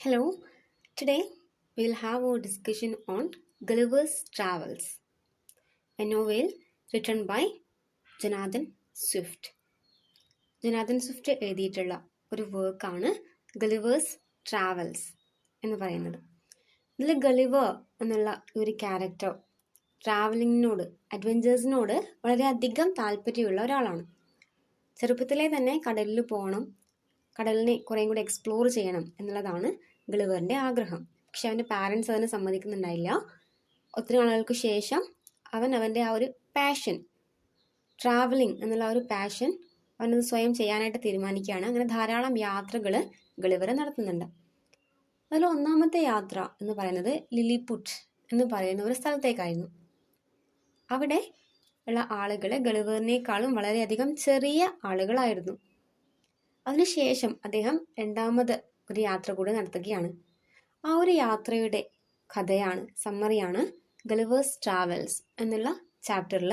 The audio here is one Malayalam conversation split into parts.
Hello, today we will have a discussion on Gullivers Travels, a novel written by Jonathan Swift. Jonathan Swift എഴുതിയിട്ടുള്ള ഒരു വർക്കാണ് ഗളിവേഴ്സ് ട്രാവൽസ് എന്ന് പറയുന്നത്. ഇതിൽ ഗളിവർ എന്നുള്ള ഒരു ക്യാരക്ടർ ട്രാവലിങ്ങിനോട് അഡ്വഞ്ചേഴ്സിനോട് വളരെയധികം താല്പര്യമുള്ള ഒരാളാണ്. ചെറുപ്പത്തിലെ തന്നെ കടലിൽ പോകണം, കടലിനെ കുറേയും കൂടി എക്സ്പ്ലോർ ചെയ്യണം എന്നുള്ളതാണ് ഗളിവറിൻ്റെ ആഗ്രഹം. പക്ഷെ അവൻ്റെ പാരൻസ് അതിന് സമ്മതിക്കുന്നുണ്ടായില്ല. ഒത്തിരി നാളുകൾക്ക് ശേഷം അവൻ്റെ ആ ഒരു പാഷൻ, ട്രാവലിംഗ് എന്നുള്ള ആ ഒരു പാഷൻ അവനത് സ്വയം ചെയ്യാനായിട്ട് തീരുമാനിക്കുകയാണ്. അങ്ങനെ ധാരാളം യാത്രകൾ ഗളിവർ നടത്തുന്നുണ്ട്. അതിൽ ഒന്നാമത്തെ യാത്ര എന്ന് പറയുന്നത് ലിലിപുട്ട് എന്ന് പറയുന്ന ഒരു സ്ഥലത്തേക്കായിരുന്നു. അവിടെ ഉള്ള ആളുകൾ ഗളിവറിനേക്കാളും വളരെയധികം ചെറിയ ആളുകളായിരുന്നു. അതിനുശേഷം അദ്ദേഹം രണ്ടാമത് ഒരു യാത്ര കൂടി നടത്തുകയാണ്. ആ ഒരു യാത്രയുടെ കഥയാണ്, സമ്മറിയാണ് ഗളിവേഴ്സ് ട്രാവൽസ് എന്നുള്ള ചാപ്റ്ററിൽ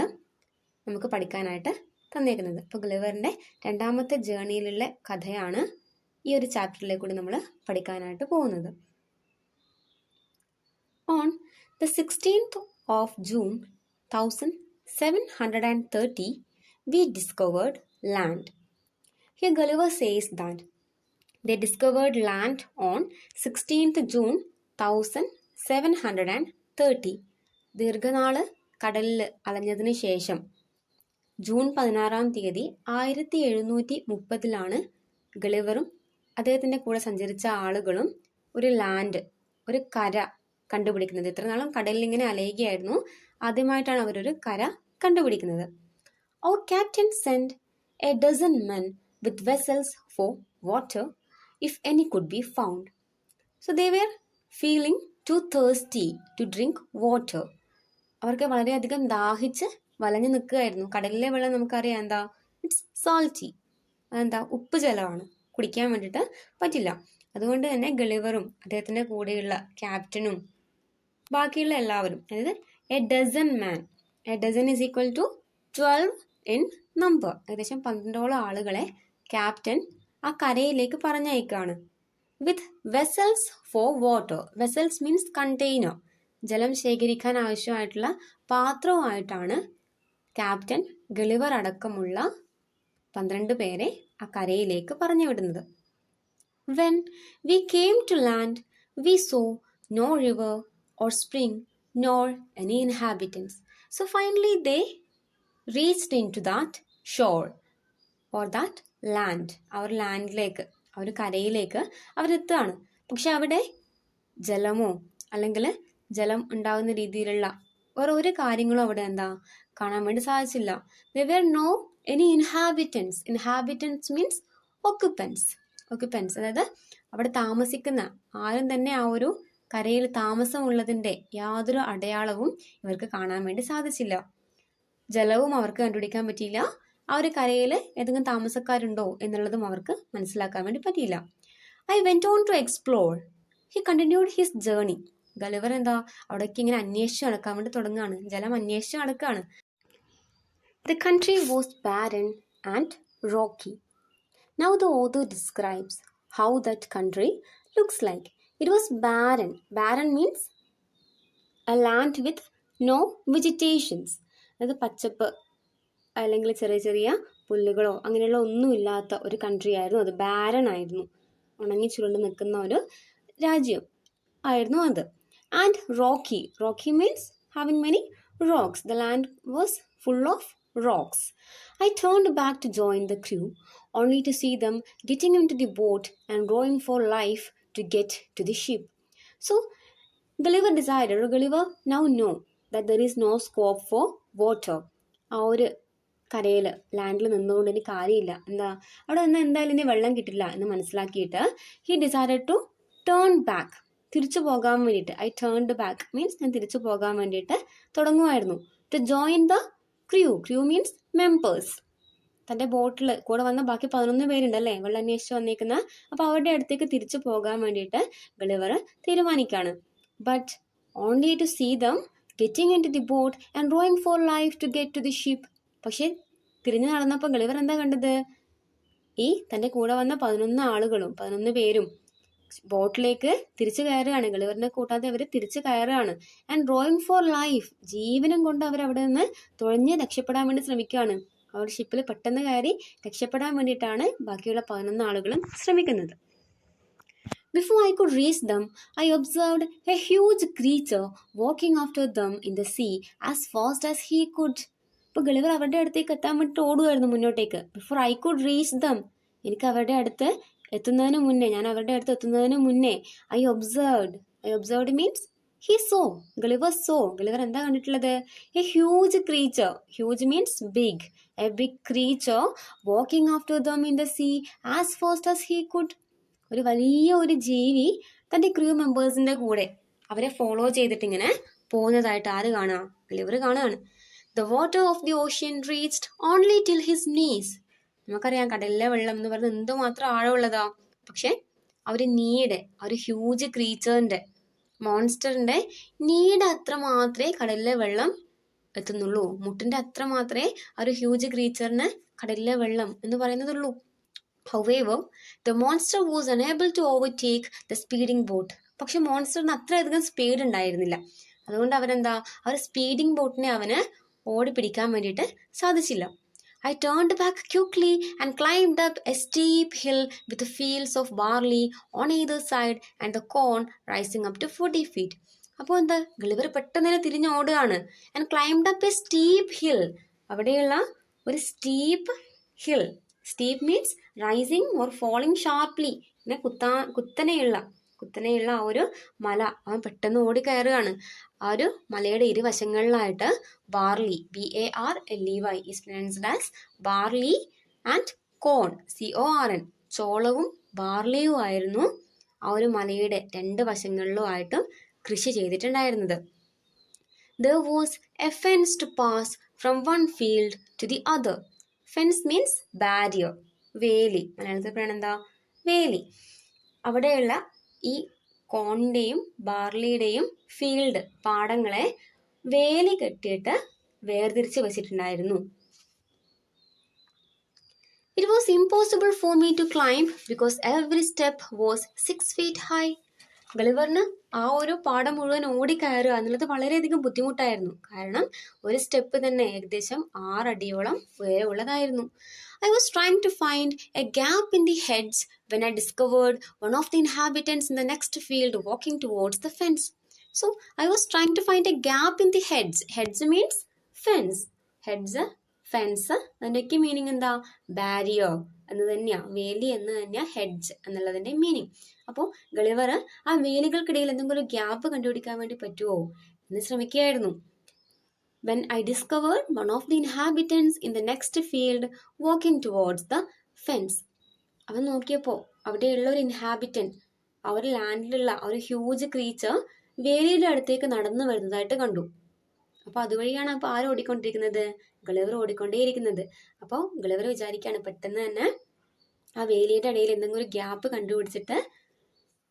നമുക്ക് പഠിക്കാനായിട്ട് തന്നേക്കുന്നത്. അപ്പോൾ ഗളിവറിൻ്റെ രണ്ടാമത്തെ ജേർണിയിലുള്ള കഥയാണ് ഈ ഒരു ചാപ്റ്ററിലേക്ക് കൂടി നമ്മൾ പഠിക്കാനായിട്ട് പോകുന്നത്. On the 16th of June 1730 we discovered land. Here Gulliver says that they discovered land on 16th June 1730. ദീർഘനാള് കടലിൽ അലഞ്ഞതിന് ശേഷം ജൂൺ 16 1730 ഗളിവറും അദ്ദേഹത്തിൻ്റെ കൂടെ സഞ്ചരിച്ച ആളുകളും ഒരു ലാൻഡ്, ഒരു കര കണ്ടുപിടിക്കുന്നത്. ഇത്ര നാളും കടലിൽ ഇങ്ങനെ അലയുകയായിരുന്നു. ആദ്യമായിട്ടാണ് അവരൊരു കര കണ്ടുപിടിക്കുന്നത്. Our captain sent a dozen men with vessels for water, if any could be found. So they were feeling too thirsty to drink water. അവർക്ക് വളരെയധികം ദാഹിച്ച് വലഞ്ഞു നിൽക്കുകയായിരുന്നു. കടലിലെ വെള്ളം നമുക്കറിയാം എന്താ, ഇറ്റ്സ് സാൾട്ടി, അതെന്താ, ഉപ്പ് ജലമാണ്, കുടിക്കാൻ വേണ്ടിയിട്ട് പറ്റില്ല. അതുകൊണ്ട് തന്നെ ഗളിവറും അദ്ദേഹത്തിൻ്റെ കൂടെയുള്ള ക്യാപ്റ്റനും ബാക്കിയുള്ള എല്ലാവരും, അതായത് a dozen man, a dozen is equal to 12 in number, ഏകദേശം 12ഓളം ആളുകളെ ക്യാപ്റ്റൻ ആ കരയിലേക്ക് പറഞ്ഞയക്കുകയാണ്. With vessels for water. Vessels means container, ജലം ശേഖരിക്കാൻ ആവശ്യമായിട്ടുള്ള പാത്രവുമായിട്ടാണ് ക്യാപ്റ്റൻ ഗളിവർ അടക്കമുള്ള 12 പേരെ ആ കരയിലേക്ക് പറഞ്ഞു വിടുന്നത്. When we came to land, we saw no river or spring nor any inhabitants. So finally they reached into that shore or that land. അവർ ലാൻഡിലേക്ക്, അവർ കരയിലേക്ക് അവരെത്തുകയാണ്. പക്ഷെ അവിടെ ജലമോ അല്ലെങ്കിൽ ജലം ഉണ്ടാകുന്ന രീതിയിലുള്ള ഒരു കാര്യങ്ങളും അവിടെ എന്താ കാണാൻ വേണ്ടി സാധിച്ചില്ല. There were no any inhabitants. Inhabitants means occupants. Occupants, അതായത് അവിടെ താമസിക്കുന്ന ആരും തന്നെ ആ ഒരു കരയിൽ താമസമുള്ളതിൻ്റെ യാതൊരു അടയാളവും ഇവർക്ക് കാണാൻ വേണ്ടി സാധിച്ചില്ല. ജലവും അവർക്ക് കണ്ടുപിടിക്കാൻ പറ്റിയില്ല. ആ ഒരു കരയിൽ ഏതെങ്കിലും താമസക്കാരുണ്ടോ എന്നുള്ളതും അവർക്ക് മനസ്സിലാക്കാൻ വേണ്ടി പറ്റിയില്ല. I went on to explore. He continued his journey. Gulliver എന്താ അവിടേക്ക് ഇങ്ങനെ അന്വേഷിച്ച് നടക്കാൻ വേണ്ടി തുടങ്ങുകയാണ്, ജലം അന്വേഷിച്ച് നടക്കുകയാണ്. The country was barren and rocky. Now the author describes how that country looks like. It was barren. Barren means a land with no vegetations. അതായത് പച്ചപ്പ് അല്ലെങ്കിൽ ചെറിയ ചെറിയ പുല്ലുകളോ അങ്ങനെയുള്ള ഒന്നുമില്ലാത്ത ഒരു കൺട്രി ആയിരുന്നു അത്. ബാരൻ ആയിരുന്നു, ഉണങ്ങി ചുരുണ്ട് നിൽക്കുന്ന ഒരു രാജ്യം ആയിരുന്നു അത്. And Rocky. Rocky means having many rocks. The land was full of rocks. I turned back to join the crew, only to see them getting into the boat and rowing for life to get to the ship. So Gulliver decided, or Gulliver now know that there is no scope for water. ആ ഒരു കരയിൽ ലാൻഡിൽ നിന്നുകൊണ്ട് ഇനി കാര്യമില്ല, എന്താ അവിടെ നിന്ന് എന്തായാലും ഇനി വെള്ളം കിട്ടില്ല എന്ന് മനസ്സിലാക്കിയിട്ട് he decided to turn back, തിരിച്ചു പോകാൻ വേണ്ടിയിട്ട്. I turned back means ഞാൻ തിരിച്ചു പോകാൻ വേണ്ടിയിട്ട് തുടങ്ങുമായിരുന്നു. To join the crew means members. തൻ്റെ ബോട്ടിൽ കൂടെ വന്ന ബാക്കി 11 പേരുണ്ടല്ലേ വെള്ളം അന്വേഷിച്ച് വന്നേക്കുന്ന, അപ്പോൾ അവരുടെ അടുത്തേക്ക് തിരിച്ചു പോകാൻ വേണ്ടിയിട്ട് ഗളിവർ തീരുമാനിക്കുകയാണ്. But only to see them getting into the boat and rowing for life to get to the ship. പക്ഷേ തിരിഞ്ഞു നടന്നപ്പോൾ ഗളിവർ എന്താ കണ്ടത്? ഈ തൻ്റെ കൂടെ വന്ന 11 ആളുകളും 11 പേരും ബോട്ടിലേക്ക് തിരിച്ചു കയറുകയാണ്. ഗളിവറിനെ കൂട്ടാതെ അവർ തിരിച്ചു കയറുകയാണ്. ആൻഡ് റോയിങ് ഫോർ ലൈഫ്, ജീവനം കൊണ്ട് അവർ അവിടെ നിന്ന് തുഴഞ്ഞ് രക്ഷപ്പെടാൻ വേണ്ടി ശ്രമിക്കുകയാണ്. അവർ ഷിപ്പിൽ പെട്ടെന്ന് കയറി രക്ഷപ്പെടാൻ വേണ്ടിയിട്ടാണ് ബാക്കിയുള്ള 11 ആളുകളും ശ്രമിക്കുന്നത്. Before I could reach them, I observed a huge creature walking after them in the sea as fast as he could. ഇപ്പോൾ ഗളിവർ അവരുടെ അടുത്തേക്ക് എത്താൻ വേണ്ടിയിട്ട് ഓടുമായിരുന്നു മുന്നോട്ടേക്ക്. Before I could reach dum, എനിക്ക് അവരുടെ അടുത്ത് എത്തുന്നതിന് മുന്നേ, ഞാൻ അവരുടെ അടുത്ത് എത്തുന്നതിന് മുന്നേ I observed means he saw. Gulliver എന്താ കണ്ടിട്ടുള്ളത്? A huge creature. Huge means big. A big creature walking after them in the sea as fast as he could. ഒരു വലിയ ഒരു ജീവി തന്റെ ക്രൂ മെമ്പേഴ്സിന്റെ കൂടെ അവരെ ഫോളോ ചെയ്തിട്ട് ഇങ്ങനെ പോകുന്നതായിട്ട് ആര് കാണുക? ഗളിവർ കാണുകയാണ്. The water of the ocean reached only till his knees. നമുക്കറിയാം കടലിലെ വെള്ളം എന്ന് പറയുന്നത് എന്തുമാത്രം ആഴമുള്ളതാ. പക്ഷെ ഒരു ഹ്യൂജ് ക്രീച്ചറിന്റെ, മോൺസ്റ്ററിന്റെ നീയുടെ അത്ര മാത്രമേ കടലിലെ വെള്ളം എത്തുന്നുള്ളൂ. മുട്ടിന്റെ അത്ര മാത്രമേ ഒരു ഹ്യൂജ് ക്രീച്ചറിന് കടലിലെ വെള്ളം എന്ന് പറയുന്നതുള്ളൂ. However, the monster was unable to overtake the speeding boat. പക്ഷെ മോൺസ്റ്ററിന് അത്രയധികം സ്പീഡ് ഉണ്ടായിരുന്നില്ല. അതുകൊണ്ട് അവർ സ്പീഡിംഗ് ബോട്ടിനെ അവന് ഓടിപ്പിടിക്കാൻ വേണ്ടിയിട്ട് സാധിച്ചില്ല. I turned back quickly and climbed up a steep hill with fields of barley on either side and the corn rising up to 40 feet. അപ്പോൾ ഗളിവർ പെട്ടെന്ന് തിരിഞ്ഞ് ഓടുകയാണ്. And climbed up a steep hill. അവിടെയുള്ള ഒരു steep hill. Steep means rising or falling sharply. ഇങ്ങനെ കുത്തനെയുള്ള ആ ഒരു മല അവൻ പെട്ടെന്ന് ഓടിക്കയറുകയാണ്. ആ ഒരു മലയുടെ ഇരുവശങ്ങളിലായിട്ട് barley, BARLEY is pronounced as barley and corn, CORN, ചോളവും ബാർലിയും ആയിരുന്നു ആ ഒരു മലയുടെ 2 വശങ്ങളിലുമായിട്ടും കൃഷി ചെയ്തിട്ടുണ്ടായിരുന്നത്. There was a fence to pass from one field to the other. Fence means barrier, വേലി. മലയാളത്തിൽ പറയുന്നത് വേലി. അവിടെയുള്ള ഈ കോണിന്റെയും ബാർലിയുടെയും ഫീൽഡ്, പാടങ്ങളെ വേലി കെട്ടിയിട്ട് വേർതിരിച്ച് വെച്ചിട്ടുണ്ടായിരുന്നു. It was impossible for me to climb because every step was 6 feet high. ഗളിവറിന് ആ ഒരു പാടം മുഴുവൻ ഓടിക്കയറുക എന്നുള്ളത് വളരെയധികം ബുദ്ധിമുട്ടായിരുന്നു. കാരണം ഒരു സ്റ്റെപ്പ് തന്നെ ഏകദേശം 6 അടിയോളം ഉയരമുള്ളതായിരുന്നു. I was trying to find a gap in the hedge when I discovered one of the inhabitants in the next field walking towards the fence. So I was trying to find a gap in the hedge. Hedge means fence. Hedge, fence, അതിൻ്റെയൊക്കെ മീനിങ് എന്താ? ബാരിയർ എന്ന് തന്നെയാ, വേലി എന്ന് തന്നെയാ ഹെഡ്ജ് എന്നുള്ളതിന്റെ മീനിങ്. അപ്പോൾ ഗളിവർ ആ വേലികൾക്കിടയിൽ എന്തെങ്കിലും ഒരു ഗ്യാപ്പ് കണ്ടുപിടിക്കാൻ വേണ്ടി പറ്റുമോ എന്ന് ശ്രമിക്കുകയായിരുന്നു. When I discovered one of the inhabitants in the next field walking towards the fence. അവൻ നോക്കിയപ്പോൾ അവിടെയുള്ള ഒരു ഇൻഹാബിറ്റന്റ്, ആ ഒരു ലാൻഡിലുള്ള ഒരു ഹ്യൂജ് ക്രീച്ചർ വേലിയുടെ അടുത്തേക്ക് നടന്നു വരുന്നതായിട്ട് കണ്ടു. അപ്പോൾ അതുവഴിയാണ് അപ്പോൾ ആര് ഓടിക്കൊണ്ടിരിക്കുന്നത്? ഗളിവർ ഓടിക്കൊണ്ടേയിരിക്കുന്നത്. അപ്പോൾ ഗളിവർ വിചാരിക്കുകയാണ് പെട്ടെന്ന് തന്നെ ആ വേലിയുടെ ഇടയിൽ എന്തെങ്കിലും ഒരു ഗ്യാപ്പ് കണ്ടുപിടിച്ചിട്ട്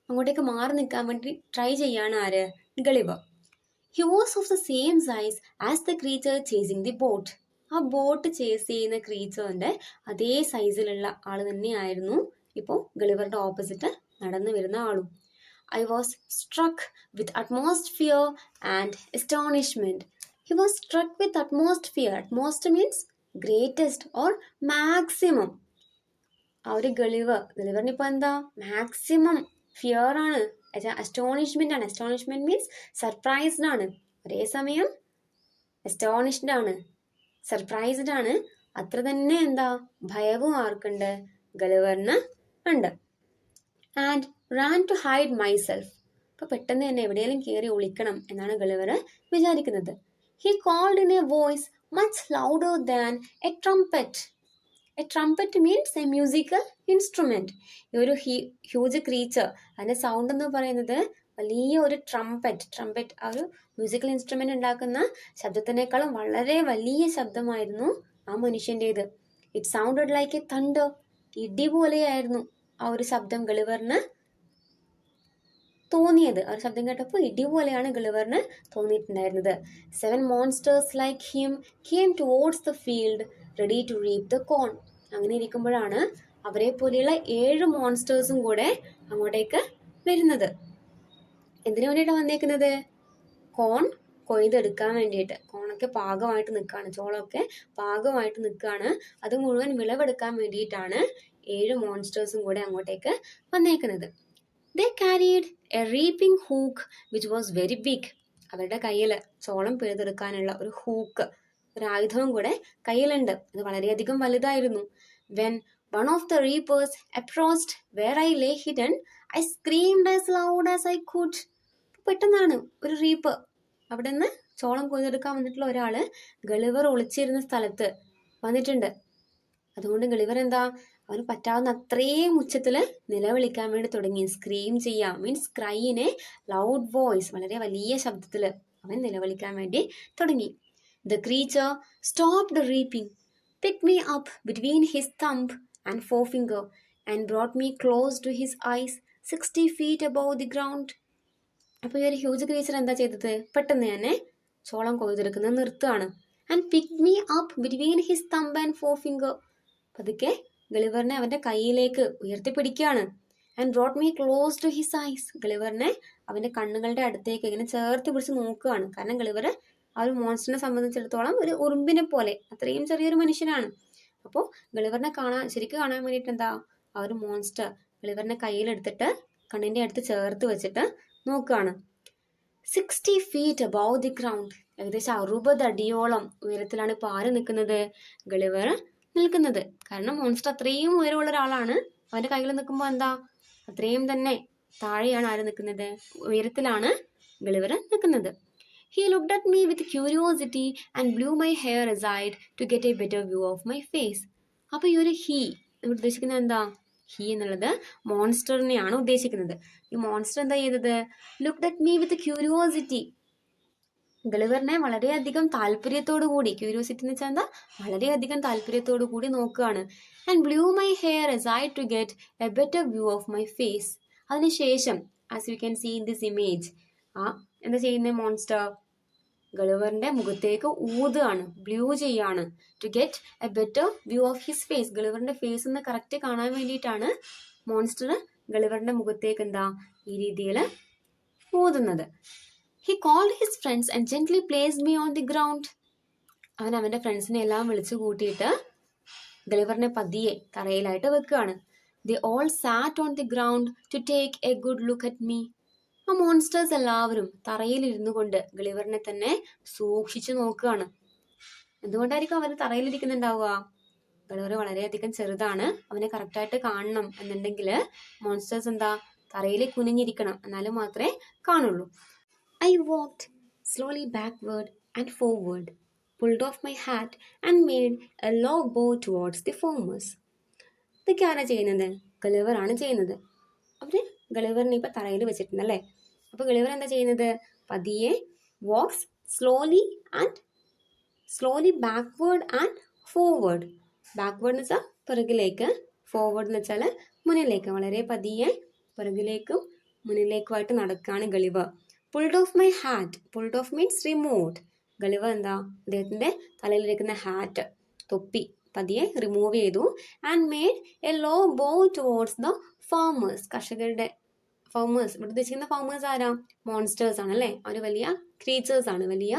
അങ്ങോട്ടേക്ക് മാറി നിൽക്കാൻ വേണ്ടി ട്രൈ ചെയ്യാണ് ആര്? Gulliver. He was of the same size as the creature chasing the boat. ആ ബോട്ട് ചേസ് ചെയ്യുന്ന ക്രീച്ചറിന്റെ അതേ സൈസിലുള്ള ആള് തന്നെയായിരുന്നു ഇപ്പോൾ ഗളിവറുടെ ഓപ്പോസിറ്റ് നടന്നു വരുന്ന ആളും. I was struck with utmost fear and astonishment. He was struck with utmost fear. Utmost means greatest or maximum. ആ ഒരു ഗളിവറിന് ഇപ്പോൾ എന്താ? മാക്സിമം ഫിയർ ആണ്, അസ്റ്റോണിഷ്മെന്റ് ആണ്. അസ്റ്റോണിഷ്മെന്റ് മീൻസ് സർപ്രൈസ്ഡ് ആണ്. ഒരേ സമയം അസ്റ്റോണിഷ്ഡ് ആണ്, സർപ്രൈസ്ഡ് ആണ്. അത്ര തന്നെ എന്താ ഭയവും ആർക്കുണ്ട്? ഗളിവറിന് ഉണ്ട്. And ran to hide myself. അപ്പൊ പെട്ടെന്ന് തന്നെ എവിടെയെങ്കിലും കയറി ഒളിക്കണം എന്നാണ് ഗളിവർ വിചാരിക്കുന്നത്. He called in a voice much louder than a trumpet. A trumpet means a musical instrument. ഈ ഒരു ഹ്യൂജ് ക്രീച്ചർ, അതിന്റെ സൗണ്ട് എന്ന് പറയുന്നത് വലിയ ഒരു ട്രംപറ്റ്, ആ ഒരു മ്യൂസിക്കൽ ഇൻസ്ട്രുമെന്റ് ഉണ്ടാക്കുന്ന ശബ്ദത്തിനേക്കാളും വളരെ വലിയ ശബ്ദമായിരുന്നു ആ മനുഷ്യൻ്റെത്. It sounded like a thunder. ഇടി പോലെയായിരുന്നു ആ ഒരു ശബ്ദം ഗളിവറിന് തോന്നിയത്. ആ ഒരു ശബ്ദം കേട്ടപ്പോൾ ഇടി പോലെയാണ് ഗളിവറിന് തോന്നിയിട്ടുണ്ടായിരുന്നത്. 7 monsters like him came towards the field ready to reap the corn. അങ്ങനെ ഇരിക്കുമ്പോഴാണ് അവരെ പോലെയുള്ള 7 മോൺസ്റ്റേഴ്സും കൂടെ അങ്ങോട്ടേക്ക് വരുന്നത്. എന്തിനു വേണ്ടിയിട്ടാണ് വന്നേക്കുന്നത്? കോൺ കൊയ്തെടുക്കാൻ വേണ്ടിയിട്ട്. കോണൊക്കെ പാകമായിട്ട് നിൽക്കുകയാണ്, ചോളമൊക്കെ പാകമായിട്ട് നിൽക്കുകയാണ്. അത് മുഴുവൻ വിളവെടുക്കാൻ വേണ്ടിയിട്ടാണ് 7 മോൺസ്റ്റേഴ്സും കൂടെ അങ്ങോട്ടേക്ക് വന്നേക്കുന്നത്. They carried a reaping hook which was very big. അവരുടെ കയ്യിൽ ചോളം പിഴുതെടുക്കാനുള്ള ഒരു ഹൂക്ക്, ഒരു ആയുധവും കൂടെ കയ്യിലുണ്ട്. അത് വളരെയധികം വലുതായിരുന്നു. When one of the reapers approached where I lay hidden, I screamed as loud as I could. പെട്ടെന്നാണ് ഒരു റീപ്പ്, അവിടെ നിന്ന് ചോളം കൊയ്തെടുക്കാൻ വന്നിട്ടുള്ള ഒരാള് ഗളിവർ ഒളിച്ചിരുന്ന സ്ഥലത്ത് വന്നിട്ടുണ്ട്. അതുകൊണ്ട് ഗളിവർ എന്താ, അവന് പറ്റാവുന്ന അത്രയും ഉച്ചത്തില് നിലവിളിക്കാൻ വേണ്ടി തുടങ്ങി. സ്ക്രീം ചെയ്യാം means cry in A loud voice, വളരെ വലിയ ശബ്ദത്തില് അവൻ നിലവിളിക്കാൻ വേണ്ടി തുടങ്ങി. The creature stopped reaping, picked me up between his thumb and forefinger and brought me close to his eyes 60 feet above the ground. അപ്പൊ ഈ ഒരു ഹ്യൂജ് ക്രീച്ചർ എന്താ ചെയ്തത്? പെട്ടെന്ന് തന്നെ ചോളം കൊയ്തെടുക്കുന്നത് നിർത്തുകയാണ്. And pick me up between his thumb and forefinger. പതുക്കെ ഗളിവറിനെ അവന്റെ കയ്യിലേക്ക് ഉയർത്തിപ്പിടിക്കുകയാണ്. And brought me close to his eyes. ഗളിവറിനെ അവന്റെ കണ്ണുകളുടെ അടുത്തേക്ക് ഇങ്ങനെ ചേർത്ത് പിടിച്ച് നോക്കുകയാണ്. കാരണം ഗളിവർ ആ ഒരു മോൺസ്റ്ററിനെ സംബന്ധിച്ചിടത്തോളം ഒരു ഉറുമ്പിനെ പോലെ അത്രയും ചെറിയൊരു മനുഷ്യനാണ്. അപ്പോൾ ഗളിവറിനെ ശരിക്കും കാണാൻ വേണ്ടിയിട്ട് എന്താ, ആ ഒരു മോൺസ്റ്റർ ഗളിവറിനെ കയ്യിലെടുത്തിട്ട് കണ്ണിന്റെ അടുത്ത് ചേർത്ത് വെച്ചിട്ട് നോക്കുകയാണ്. 60 feet above the ground. ഏകദേശം 60 അടിയോളം ഉയരത്തിലാണ് ഇപ്പോൾ ആര് നിൽക്കുന്നത്? ഗളിവർ നിൽക്കുന്നത്. കാരണം മോൺസ്റ്റർ അത്രയും ഉയരമുള്ള ഒരാളാണ്. അവന്റെ കയ്യിൽ നിൽക്കുമ്പോൾ എന്താ, അത്രയും തന്നെ താഴെയാണ് ആര് നിൽക്കുന്നത്? ഉയരത്തിലാണ് ഗളിവർ നിൽക്കുന്നത്. He looked at me with curiosity and blew my hair aside to get a better view of my face. അപ്പൊ ഈ ഒരു ഹി ഉദ്ദേശിക്കുന്നത് എന്താ? ഹി എന്നുള്ളത് മോൺസ്റ്ററിനെയാണ് ഉദ്ദേശിക്കുന്നത്. ഈ മോൺസ്റ്റർ എന്താ ചെയ്തത്? Looked at me with curiosity. ഗളിവറിനെ വളരെയധികം താല്പര്യത്തോടു കൂടി, ക്യൂരിയോസിറ്റി എന്ന് വെച്ചാൽ എന്താ, വളരെയധികം താല്പര്യത്തോടു കൂടി നോക്കുകയാണ്. And blue my hair aside to get a better view of my face. അതിനുശേഷം as you can see in this image, എന്താ ചെയ്യുന്ന മോൺസ്റ്റർ ഗളിവറിന്റെ മുഖത്തേക്ക് ഊതുകയാണ്, ബ്ലൂ ചെയ്യാണ്. To get a better view of his face. ഗളിവറിന്റെ ഫേസ് ഒന്ന് കറക്റ്റ് കാണാൻ വേണ്ടിയിട്ടാണ് മോൺസ്റ്റർ ഗളിവറിന്റെ മുഖത്തേക്ക് എന്താ ഈ രീതിയിൽ ഊതുന്നത്. He called his friends and gently placed me on the ground. അവൻ അവന്റെ ഫ്രണ്ട്സിനെ എല്ലാം വിളിച്ചു കൂട്ടിയിട്ട് ഗളിവറിനെ പതിയെ തറയിലായിട്ട് വെക്കുകയാണ്. The all sat on the ground to take a good look at me. ആ മോൺസ്റ്റേഴ്സ് എല്ലാവരും തറയിൽ ഇരുന്നു കൊണ്ട് ഗളിവറിനെ തന്നെ സൂക്ഷിച്ചു നോക്കുകയാണ്. എന്തുകൊണ്ടായിരിക്കും അവർ തറയിലിരിക്കുന്നുണ്ടാവുക? ഗളിവർ വളരെയധികം ചെറുതാണ്. അവനെ കറക്റ്റായിട്ട് കാണണം എന്നുണ്ടെങ്കിൽ മോൺസ്റ്റേഴ്സ് എന്താ, തറയിൽ കുനിഞ്ഞിരിക്കണം, എന്നാലും മാത്രമേ കാണുള്ളൂ. I walked slowly backward and forward, pulled off my hat and made a low bow towards the farmers. ഇതൊക്കെ ആരാ ചെയ്യുന്നത്? ഗളിവറാണ് ചെയ്യുന്നത്. അവര് ഗളിവറിനെ ഇപ്പൊ തറയിൽ വെച്ചിട്ടുണ്ടല്ലേ. അപ്പൊ ഗളിവർ എന്താ ചെയ്യുന്നത്? പതിയെ walks slowly backward and forward. Backward എന്ന് വെച്ചാൽ പിറകിലേക്ക്, ഫോർവേഡ് എന്ന് വെച്ചാൽ മുന്നിലേക്ക്. വളരെ പതിയെ പിറകിലേക്കും മുന്നിലേക്കുമായിട്ട് നടക്കുകയാണ് Gulliver. Pulled of my hat. Pulled of means removed. Gulliver എന്താ, അദ്ദേഹത്തിന്റെ തലയിലിരിക്കുന്ന ഹാറ്റ്, തൊപ്പി പതിയെ റിമൂവ് ചെയ്തു. ആൻഡ് മെയ്ഡ് എ ലോ ബോ ടുവേർഡ്സ് ദ ഫാമേഴ്സ്. കർഷകരുടെ ഫാമേഴ്സ്, ഇവിടെ ഉദ്ദേശിക്കുന്ന ഫാമേഴ്സ് ആരാ? മോൺസ്റ്റേഴ്സ് ആണ് അല്ലേ. അവർ വലിയ ക്രീച്ചേഴ്സ് ആണ്, വലിയ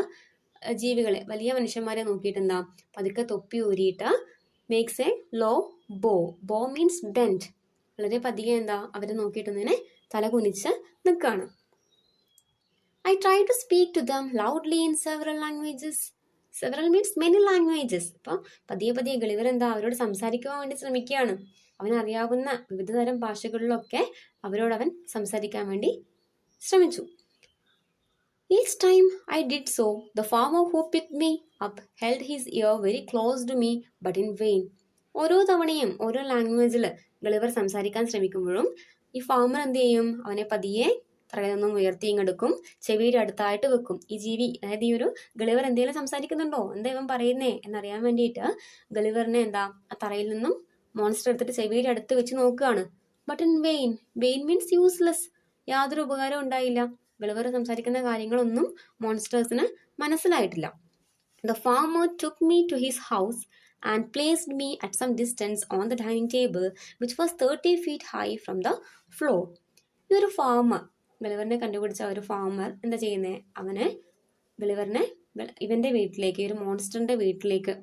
ജീവികളെ, വലിയ മനുഷ്യന്മാരെ നോക്കിയിട്ട് എന്താ പതുക്കെ തൊപ്പി ഊരിയിട്ട് മേക്സ് എ ലോ ബോ. ബോ മീൻസ് ബെൻഡ്. വളരെ പതിയെ എന്താ അവരെ നോക്കിയിട്ടൊന്നിനെ തല കുനിച്ച് നിൽക്കുകയാണ്. I tried to speak to them loudly in several languages. Several means many languages. അപ്പോൾ പതിയെ പതിയെ ഗളിവർ എന്താ അവരോട് സംസാരിക്കുവാൻ വേണ്ടി ശ്രമിക്കുകയാണ്. അവനറിയാവുന്ന വിവിധ തരം ഭാഷകളിലൊക്കെ അവരോട് അവൻ സംസാരിക്കാൻ വേണ്ടി ശ്രമിച്ചു. Each time I did so, the farmer who picked me up held his ear very close to me, but in vain. ഓരോ തവണയും ഓരോ ലാംഗ്വേജിൽ ഗളിവർ സംസാരിക്കാൻ ശ്രമിക്കുമ്പോഴും ഈ ഫാമർ എന്ത് ചെയ്യും? അവനെ പതിയെ തറയിൽ നിന്നും ഉയർത്തി ഇങ്ങെടുക്കും, ചെവിയുടെ അടുത്തായിട്ട് വെക്കും. ഈ ജീവി, അതായത് ഈ ഒരു ഗളിവർ എന്തെങ്കിലും സംസാരിക്കുന്നുണ്ടോ, എന്താ ഇവൻ പറയുന്നേ എന്നറിയാൻ വേണ്ടിയിട്ട് ഗളിവറിനെ എന്താ ആ തറയിൽ നിന്നും മോൺസ്റ്റർ എടുത്തിട്ട് ചെവിയുടെ അടുത്ത് വെച്ച് നോക്കുകയാണ്. But in vain. Vain means useless. യാതൊരു ഉപകാരം ഉണ്ടായില്ല. ഗളിവർ സംസാരിക്കുന്ന കാര്യങ്ങളൊന്നും മോൺസ്റ്റേഴ്സിന് മനസ്സിലായിട്ടില്ല. The farmer took me to his house and placed me at some distance on the dining table, which was 30 feet high from the floor. ഈ ഒരു ഫാമർ, ഗളിവറിനെ കണ്ടുപിടിച്ച ഒരു ഫാമർ എന്താ ചെയ്യുന്നത്, ഗളിവറിനെ ഇവന്റെ വീട്ടിലേക്ക്, ഈ ഒരു മോൺസ്റ്ററിന്റെ വീട്ടിലേക്ക്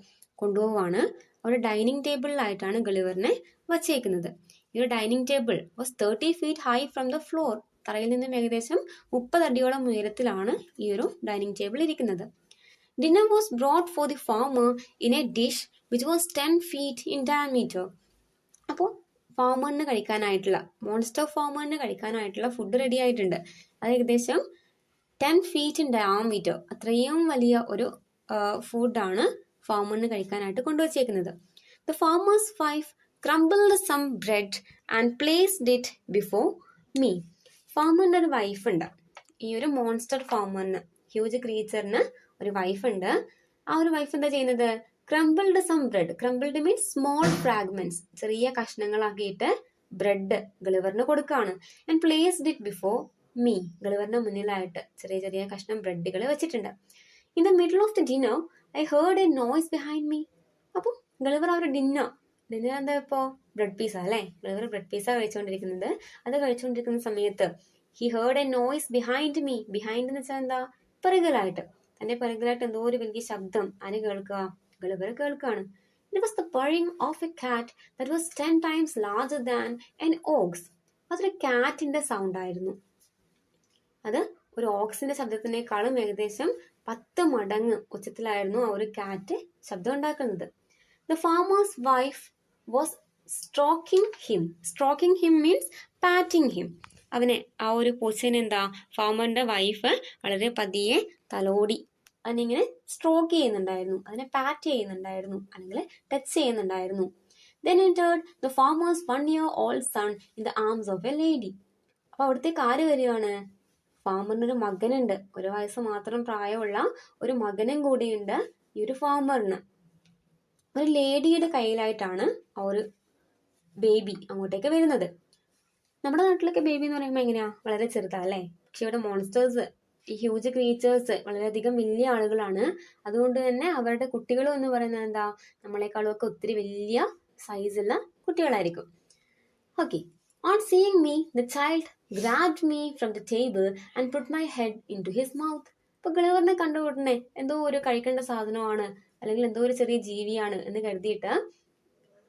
കൊണ്ടുപോവാണ്. അവിടെ ഡൈനിങ് ടേബിളിലായിട്ടാണ് ഗളിവറിനെ വച്ചേക്കുന്നത്. ഈ ഒരു dining table was 30 feet high from the floor. തറയിൽ നിന്നും ഏകദേശം 30 അടിയോളം ഉയരത്തിലാണ് ഈ ഒരു ഡൈനിങ് ടേബിൾ ഇരിക്കുന്നത്. Dinner was brought for the farmer in a dish which was 10 feet in diameter. അപ്പോൾ ഫാമറിന് കഴിക്കാനായിട്ടുള്ള, മോൺസ്റ്റർ ഫാമറിന് കഴിക്കാനായിട്ടുള്ള ഫുഡ് റെഡി ആയിട്ടുണ്ട്. അത് ഏകദേശം 10 feet in diameter, അത്രയും വലിയ ഒരു ഫുഡാണ് ഫാമറിന് കഴിക്കാനായിട്ട് കൊണ്ടുവച്ചേക്കുന്നത്. The farmer's wife crumbled some bread and placed it before me. ഫാമറിന്റെ ഒരു വൈഫ് ഉണ്ട്. ഈ ഒരു മോൺസ്റ്റർ ഫാമറിന്, ഹ്യൂജ് ക്രീച്ചറിന് ഒരു വൈഫ് ഉണ്ട്. ആ ഒരു വൈഫ് എന്താ ചെയ്യുന്നത്, crumbled some bread. Crumbled means small fragments, ചെറിയ കഷ്ണങ്ങളാക്കിയിട്ട് ബ്രെഡ് ഗളിവറിന് കൊടുക്കുകയാണ്. And placed it before me, ഗളിവറിന്റെ മുന്നിലായിട്ട് ചെറിയ ചെറിയ കഷ്ണം ബ്രെഡുകൾ വെച്ചിട്ടുണ്ട്. In the middle of the dinner I heard a noise behind me. അപ്പോൾ ഗളിവർ ആ ഒരു ഡിന്നർ എന്താ ഇപ്പോൾ ബ്രെഡ് പീസാ അല്ലേ, ഗളിവർ ബ്രെഡ് പീസാ കഴിച്ചുകൊണ്ടിരിക്കുന്നത്. അത് കഴിച്ചുകൊണ്ടിരിക്കുന്ന സമയത്ത് he heard a noise behind me. Behind എന്ന് വെച്ചാൽ എന്താ, പിറകിലായിട്ട്, തന്റെ പിറകിലായിട്ട് എന്തോ ഒരു വലിയ ശബ്ദം ആര് കേൾക്കുക, ഗളിവർ കേൾക്കുകയാണ്. It was the purring of a cat that was 10 times larger than an ox. അതൊരു കാറ്റിന്റെ സൗണ്ട് ആയിരുന്നു. അത് ഒരു ഓക്സിന്റെ ശബ്ദത്തിനേക്കാളും ഏകദേശം 10 മടങ്ങ് ഉച്ചത്തിലായിരുന്നു ആ ഒരു കാറ്റ് ശബ്ദം ഉണ്ടാക്കുന്നത്. The farmer's wife was stroking him. Stroking him means patting him. അവനെ, ആ ഒരു പൂച്ചനെ എന്താ, ഫാമറിന്റെ വൈഫ് വളരെ പതിയെ തലോടി അതിനിങ്ങനെ സ്ട്രോക്ക് ചെയ്യുന്നുണ്ടായിരുന്നു, അതിനെ പാറ്റ് ചെയ്യുന്നുണ്ടായിരുന്നു, അല്ലെങ്കിൽ ടച്ച് ചെയ്യുന്നുണ്ടായിരുന്നു. Then entered the farmer's 1-year-old son in the arms of a lady. അപ്പൊ അവിടത്തേക്ക് ആര് വരികയാണ്, ഫാമറിനൊരു മകനുണ്ട്, 1 വയസ്സ് മാത്രം പ്രായമുള്ള ഒരു മകനും കൂടിയുണ്ട് ഈ ഒരു ഫാമറിന്. ഒരു ലേഡിയുടെ കയ്യിലായിട്ടാണ് ആ ഒരു ബേബി അങ്ങോട്ടേക്ക് വരുന്നത്. നമ്മുടെ നാട്ടിലൊക്കെ ബേബി എന്ന് പറയുമ്പോൾ എങ്ങനെയാ, വളരെ ചെറുതാ അല്ലേ. പക്ഷെ ഇവിടെ മോൺസ്റ്റേഴ്സ്, ഈ ഹ്യൂജ് ക്രീച്ചേഴ്സ് വളരെയധികം വലിയ ആളുകളാണ്. അതുകൊണ്ട് തന്നെ അവരുടെ കുട്ടികളും എന്ന് പറയുന്നത് എന്താ, നമ്മളെക്കാളും ഒക്കെ ഒത്തിരി വലിയ സൈസുള്ള കുട്ടികളായിരിക്കും. Okay. On seeing me the child grabbed me from the table and put my head into his mouth. ഇപ്പൊ ഗളിവറിനെ കണ്ടുകൂടനെ എന്തോ ഒരു കഴിക്കേണ്ട സാധനമാണ്, അല്ലെങ്കിൽ എന്തോ ഒരു ചെറിയ ജീവിയാണ് എന്ന് കരുതിയിട്ട്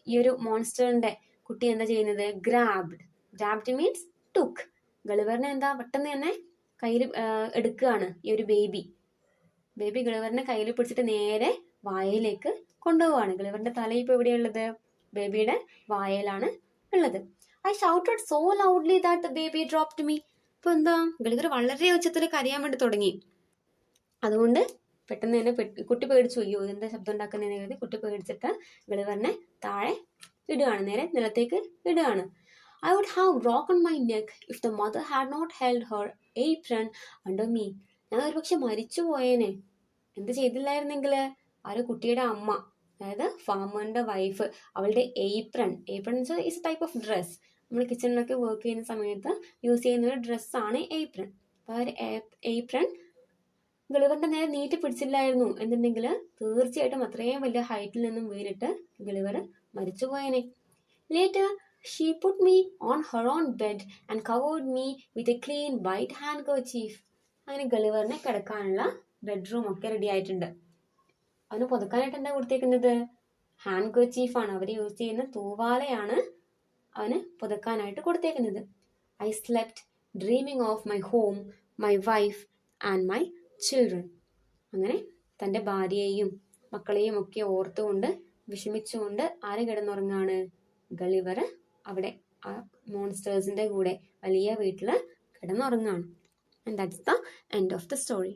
ഈ ഒരു മോൺസ്റ്ററിന്റെ കുട്ടി എന്താ ചെയ്യുന്നത്, ഗ്രാബ്ഡ് മീൻസ് ടുക്ക്. ഗളിവറിനെ എന്താ പെട്ടെന്ന് തന്നെ കയ്യിൽ എടുക്കുകയാണ് ഈ ഒരു ബേബി ഗളിവറിനെ കയ്യിൽ പിടിച്ചിട്ട് നേരെ വായയിലേക്ക് കൊണ്ടുപോവാണ്. ഗളിവറിന്റെ തല ഇപ്പൊ എവിടെയുള്ളത്, ബേബിയുടെ വായയിലാണ് ഉള്ളത്. I shouted so loudly that the baby dropped me. ഇപ്പൊ എന്താ, ഗളിവർ വളരെ ഉച്ചത്തിൽ കരയാൻ വേണ്ടി തുടങ്ങി. അതുകൊണ്ട് പെട്ടെന്ന് തന്നെ കുട്ടി പേടിച്ചു, അയ്യോ ഇതെന്താ ശബ്ദം ഉണ്ടാക്കുന്നതെന്ന് കരുതി കുട്ടി പേടിച്ചിട്ട് ഗളിവറിനെ താഴെ ഇടുകയാണ്, നേരെ നിലത്തേക്ക് ഇടുകയാണ്. I would have broken my neck if the mother had not held her apron under me. ഞാൻ ഒരുപക്ഷെ മരിച്ചു പോയേനെ എന്ത് ചെയ്തില്ലായിരുന്നെങ്കിൽ ആ ഒരു കുട്ടിയുടെ അമ്മ, അതായത് ഫാമറിന്റെ വൈഫ്, അവളുടെ apron is type of dress. നമ്മൾ കിച്ചണിലൊക്കെ വർക്ക് ചെയ്യുന്ന സമയത്ത് യൂസ് ചെയ്യുന്ന ഒരു ഡ്രസ്സാണ് ഏപ്രൺ. അപ്പൊ ആ ഒരു ഏപ്രൺ ഗളിവറിന്റെ നേരെ നീട്ടി പിടിച്ചില്ലായിരുന്നു എന്നുണ്ടെങ്കിൽ തീർച്ചയായിട്ടും അത്രയും വലിയ ഹൈറ്റിൽ നിന്നും വീണിട്ട് ഗളിവർ മരിച്ചു പോയേനെ. Later she put me on her own bed and covered me with a clean white handkerchief. അങ്ങനെ ഗളിവറിനെ കിടക്കാനുള്ള ബെഡ്റൂം ഒക്കെ റെഡി ആയിട്ടുണ്ട്. അവന് പുതക്കാനായിട്ട് എന്താ കൊടുത്തേക്കുന്നത്, ഹാൻഡ്കർച്ചീഫാണ്, അവർ യൂസ് ചെയ്യുന്ന തൂവാലയാണ് അവന് പുതക്കാനായിട്ട് കൊടുത്തേക്കുന്നത്. I slept dreaming of my home, my wife and my children. അങ്ങനെ തൻ്റെ ഭാര്യയെയും മക്കളെയും ഒക്കെ ഓർത്തുകൊണ്ട് വിഷമിച്ചുകൊണ്ട് ആര് കിടന്നുറങ്ങാണ്, ഗളിവർ അവിടെ ആ മോൺസ്റ്റേഴ്സിന്റെ കൂടെ വലിയ വീട്ടിൽ കിടന്നുറങ്ങാണ്. And that's the end of the story.